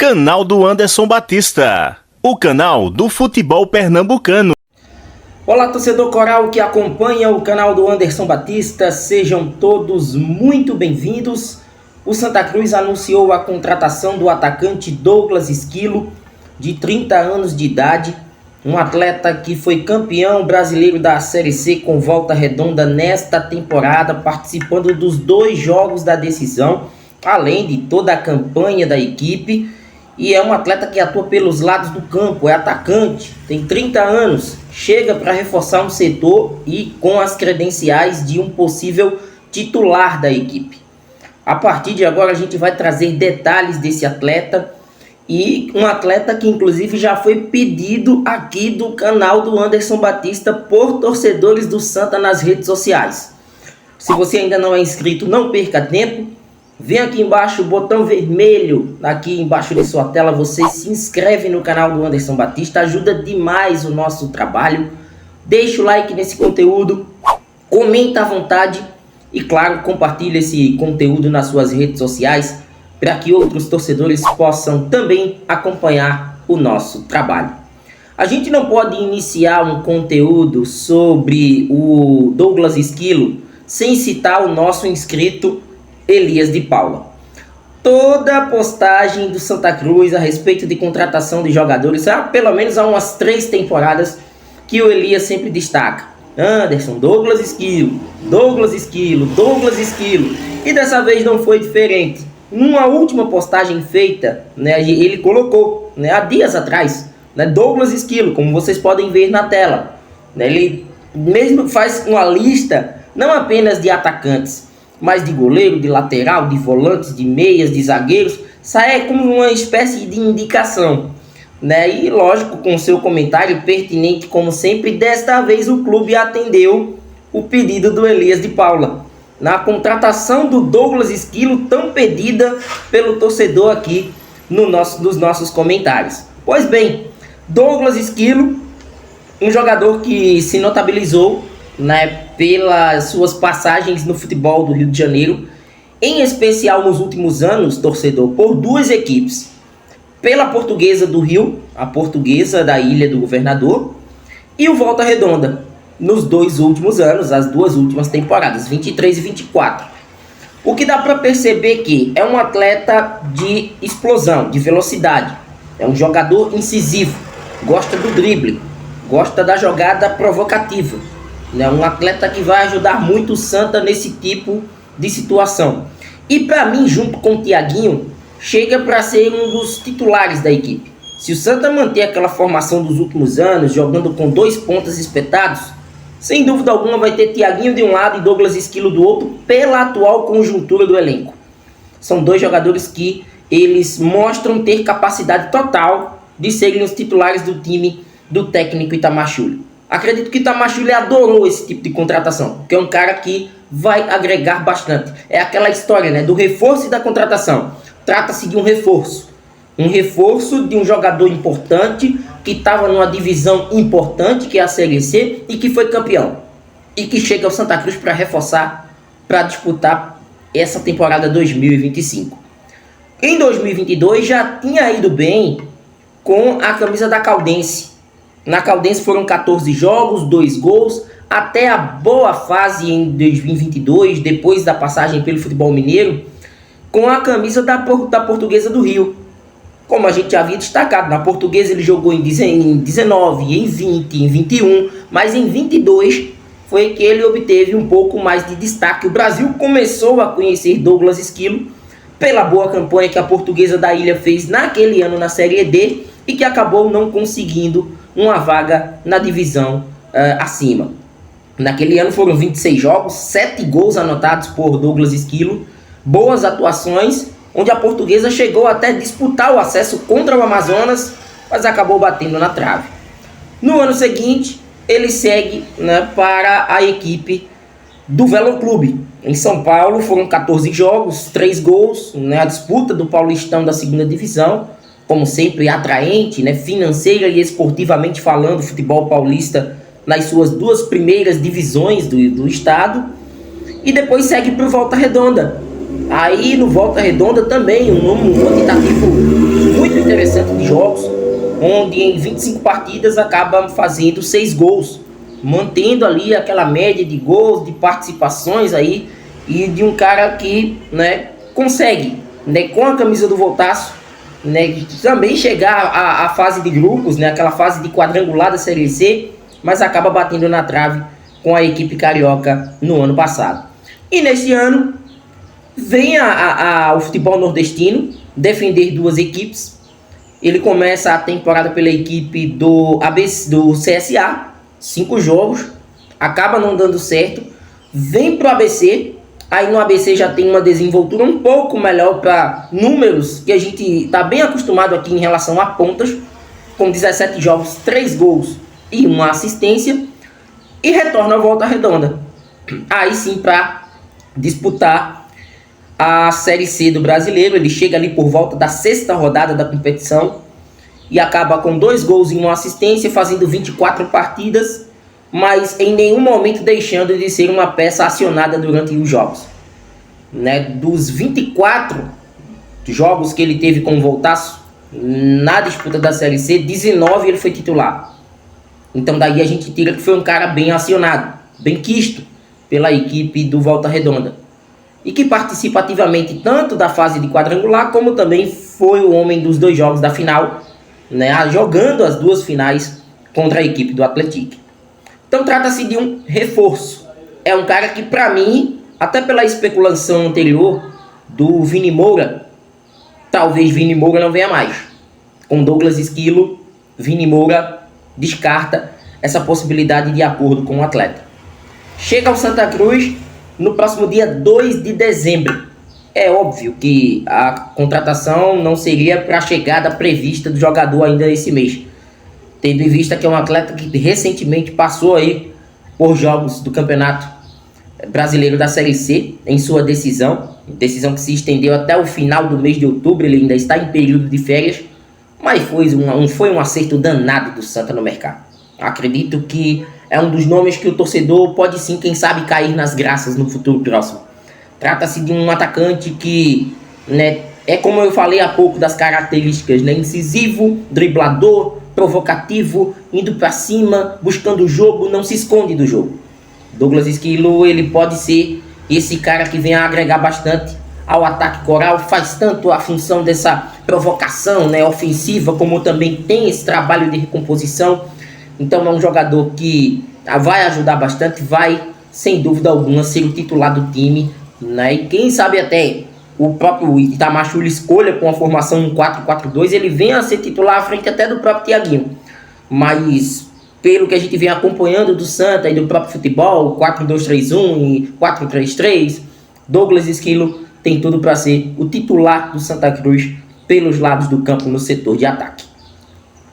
Canal do Anderson Batista, o canal do futebol pernambucano. Olá, torcedor coral que acompanha o canal do Anderson Batista, sejam todos muito bem-vindos. O Santa Cruz anunciou a contratação do atacante Douglas Esquilo, de 30 anos de idade, um atleta que foi campeão brasileiro da Série C com Volta Redonda nesta temporada, participando dos 2 jogos da decisão, além de toda a campanha da equipe. E é um atleta que atua pelos lados do campo, é atacante, tem 30 anos, chega para reforçar um setor e com as credenciais de um possível titular da equipe. A partir de agora a gente vai trazer detalhes desse atleta, e um atleta que inclusive já foi pedido aqui do canal do Anderson Batista por torcedores do Santa nas redes sociais. Se você ainda não é inscrito, não perca tempo. Vem aqui embaixo, o botão vermelho, aqui embaixo de sua tela, você se inscreve no canal do Anderson Batista, ajuda demais o nosso trabalho. Deixa o like nesse conteúdo, comenta à vontade e, claro, compartilha esse conteúdo nas suas redes sociais para que outros torcedores possam também acompanhar o nosso trabalho. A gente não pode iniciar um conteúdo sobre o Douglas Esquilo sem citar o nosso inscrito Elias de Paula. Toda a postagem do Santa Cruz a respeito de contratação de jogadores, pelo menos há umas 3 temporadas que o Elias sempre destaca: Anderson, Douglas Esquilo, Douglas Esquilo, Douglas Esquilo. E dessa vez não foi diferente. Numa última postagem feita, ele colocou, há dias atrás, Douglas Esquilo, como vocês podem ver na tela. Ele mesmo faz uma lista não apenas de atacantes, mas de goleiro, de lateral, de volantes, de meias, de zagueiros. Sai como uma espécie de indicação, E lógico, com seu comentário pertinente como sempre, desta vez o clube atendeu o pedido do Elias de Paula na contratação do Douglas Esquilo, tão pedida pelo torcedor aqui nos nossos comentários. Pois bem, Douglas Esquilo, um jogador que se notabilizou pelas suas passagens no futebol do Rio de Janeiro, em especial nos últimos anos, torcedor, por 2 equipes: pela Portuguesa do Rio, a Portuguesa da Ilha do Governador, e o Volta Redonda, nos 2 últimos anos, as 2 últimas temporadas, 23 e 24. O que dá para perceber que é um atleta de explosão, de velocidade, é um jogador incisivo, gosta do drible, gosta da jogada provocativa. Um atleta que vai ajudar muito o Santa nesse tipo de situação. E para mim, junto com o Thiaguinho, chega para ser um dos titulares da equipe. Se o Santa manter aquela formação dos últimos anos, jogando com 2 pontas espetados, sem dúvida alguma vai ter Thiaguinho de um lado e Douglas Esquilo do outro, pela atual conjuntura do elenco. São 2 jogadores que eles mostram ter capacidade total de serem os titulares do time do técnico Itamar Schulli. Acredito que Itamar Schulli adorou esse tipo de contratação, porque é um cara que vai agregar bastante. É aquela história, do reforço e da contratação. Trata-se de um reforço de um jogador importante que estava numa divisão importante, que é a Série C, e que foi campeão, e que chega ao Santa Cruz para reforçar, para disputar essa temporada 2025. Em 2022 já tinha ido bem com a camisa da Caldense. Na Caldense foram 14 jogos, 2 gols, até a boa fase em 2022, depois da passagem pelo futebol mineiro, com a camisa da Portuguesa do Rio. Como a gente já havia destacado, na Portuguesa ele jogou em 19, em 20, em 21, mas em 22 foi que ele obteve um pouco mais de destaque. O Brasil começou a conhecer Douglas Esquilo pela boa campanha que a Portuguesa da Ilha fez naquele ano na Série D e que acabou não conseguindo uma vaga na divisão acima. Naquele ano foram 26 jogos, 7 gols anotados por Douglas Esquilo, boas atuações, onde a Portuguesa chegou até disputar o acesso contra o Amazonas, mas acabou batendo na trave. No ano seguinte, ele segue para a equipe do Velo Clube. Em São Paulo foram 14 jogos, 3 gols, a disputa do Paulistão da 2ª divisão, como sempre atraente, financeira e esportivamente falando, futebol paulista nas suas 2 primeiras divisões do estado, e depois segue para o Volta Redonda. Aí no Volta Redonda também um quantitativo muito onde em 25 partidas acaba fazendo 6 gols, mantendo ali aquela média de gols, de participações aí, e de um cara que, né, consegue, né, com a camisa do Voltaço, né, também chegar à fase de grupos, né, aquela fase de quadrangular da Série C, mas acaba batendo na trave com a equipe carioca no ano passado. E neste ano vem o futebol nordestino defender duas equipes. Ele começa a temporada pela equipe do CSA, 5 jogos, acaba não dando certo, vem para o ABC. Aí no ABC já tem uma desenvoltura um pouco melhor para números, que a gente está bem acostumado aqui em relação a pontas, com 17 jogos, 3 gols e 1 assistência, e retorna à Volta Redonda. Aí sim para disputar a Série C do Brasileiro. Ele chega ali por volta da 6ª rodada da competição e acaba com 2 gols e 1 assistência, fazendo 24 partidas, mas em nenhum momento deixando de ser uma peça acionada durante os jogos, né? Dos 24 jogos que ele teve com o Voltaço na disputa da Série C, 19 ele foi titular. Então daí a gente tira que foi um cara bem acionado, bem quisto pela equipe do Volta Redonda, e que participa ativamente tanto da fase de quadrangular, como também foi o homem dos 2 jogos da final, né? Jogando as 2 finais contra a equipe do Atlético. Então trata-se de um reforço. É um cara que, para mim, até pela especulação anterior do Vini Moura, talvez Vini Moura não venha mais. Com Douglas Esquilo, Vini Moura descarta essa possibilidade de acordo com o atleta. Chega ao Santa Cruz no próximo dia 2 de dezembro. É óbvio que a contratação não seria para a chegada prevista do jogador ainda esse mês, tendo em vista que é um atleta que recentemente passou aí por jogos do Campeonato Brasileiro da Série C em sua decisão que se estendeu até o final do mês de outubro. Ele ainda está em período de férias, mas foi um acerto danado do Santa no mercado. Acredito que é um dos nomes que o torcedor pode sim, quem sabe, cair nas graças no futuro próximo. Trata-se de um atacante que, né, é como eu falei há pouco das características, né, incisivo, driblador, provocativo, indo para cima, buscando o jogo, não se esconde do jogo. Douglas Esquilo, ele pode ser esse cara que vem a agregar bastante ao ataque coral, faz tanto a função dessa provocação, né, ofensiva, como também tem esse trabalho de recomposição. Então é um jogador que vai ajudar bastante, vai sem dúvida alguma ser o titular do time, né? E quem sabe até o próprio Itamar Schulli escolha com a formação 4-4-2, ele vem a ser titular à frente até do próprio Thiaguinho. Mas pelo que a gente vem acompanhando do Santa e do próprio futebol, 4-2-3-1 e 4-3-3, Douglas Esquilo tem tudo para ser o titular do Santa Cruz pelos lados do campo no setor de ataque.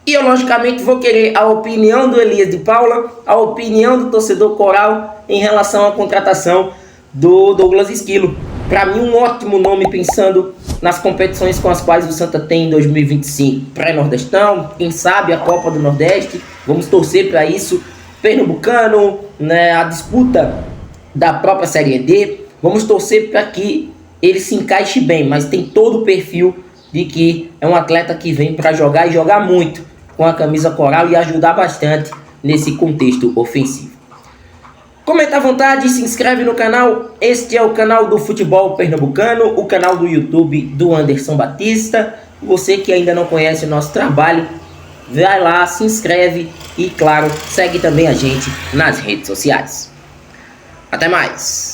E eu, logicamente, vou querer a opinião do Elias de Paula, a opinião do torcedor coral em relação à contratação do Douglas Esquilo. Para mim, um ótimo nome pensando nas competições com as quais o Santa tem em 2025. Pré-Nordestão, quem sabe a Copa do Nordeste, vamos torcer para isso. Pernambucano, né, a disputa da própria Série D, vamos torcer para que ele se encaixe bem, mas tem todo o perfil de que é um atleta que vem para jogar e jogar muito com a camisa coral e ajudar bastante nesse contexto ofensivo. Comenta à vontade, se inscreve no canal. Este é o canal do futebol pernambucano, o canal do YouTube do Anderson Batista. Você que ainda não conhece o nosso trabalho, vai lá, se inscreve e, claro, segue também a gente nas redes sociais. Até mais!